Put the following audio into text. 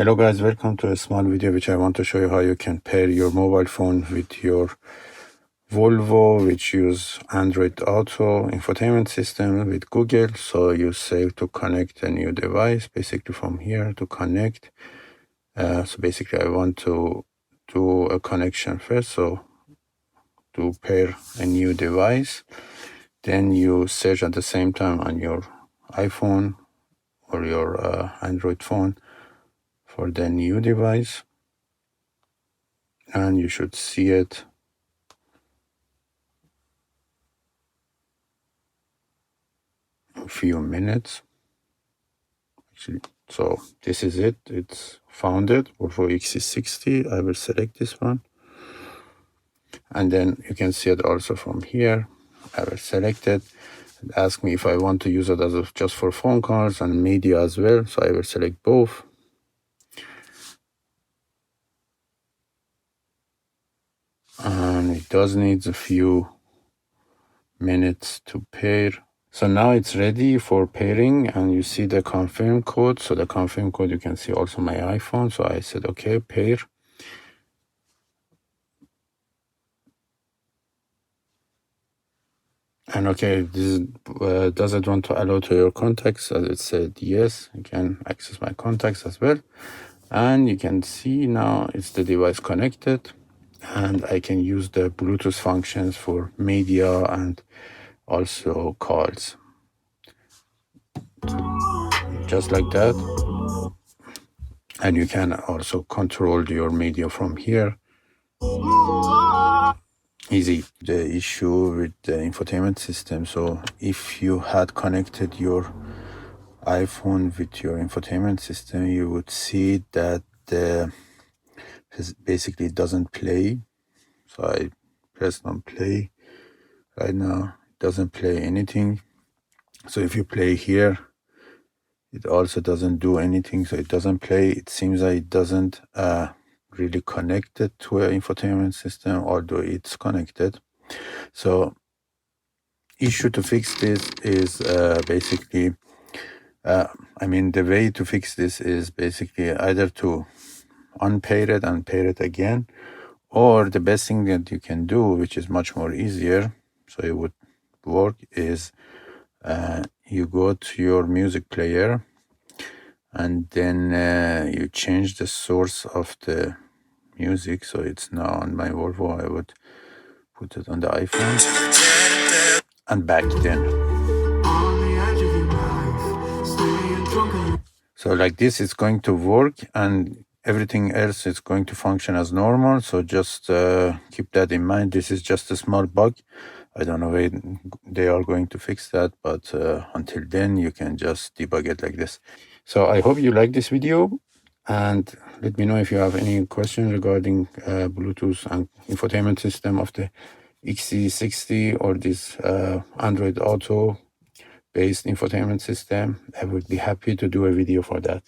Hello guys, welcome to a small video which I want to show you how you can pair your mobile phone with your Volvo, which use Android Auto infotainment system with Google. So you say to connect a new device, basically from here to connect. So basically I want to do a connection first, so to pair a new device. Then you search at the same time on your iPhone or your Android phone for the new device, and you should see it in a few minutes actually. So this is it, it's founded Volvo XC40. I will select this one, and then you can see it also from here. I will select it. It asks me if I want to use it as just for phone calls and media as well, so I will select both. And it does need a few minutes to pair. So now it's ready for pairing, and you see the confirm code. So the confirm code, you can see also my iPhone. So I said, okay, pair. And okay, this does it want to allow to your contacts? As it said yes, you can access my contacts as well. And you can see now it's the device connected, and I can use the Bluetooth functions for media and also calls. Just like that. And you can also control your media from here. Easy. The issue with the infotainment system, so if you had connected your iPhone with your infotainment system, you would see that basically it doesn't play. So I press on play right now, it doesn't play anything. So if you play here, it also doesn't do anything. So it doesn't play. It seems like it doesn't really connected to an infotainment system, although it's connected. So issue to fix this is basically the way to fix this is basically either to unpair it and pair it again, or the best thing that you can do, which is much more easier, so it would work, is you go to your music player, and then you change the source of the music. So it's now on my Volvo. I would put it on the iPhone and back then. So like this, it's going to work, and everything else is going to function as normal. So just keep that in mind. This is just a small bug. I don't know when they are going to fix that, but until then, you can just debug it like this. So I hope you like this video, and let me know if you have any questions regarding Bluetooth and infotainment system of the XC40 or this Android Auto based infotainment system. I would be happy to do a video for that.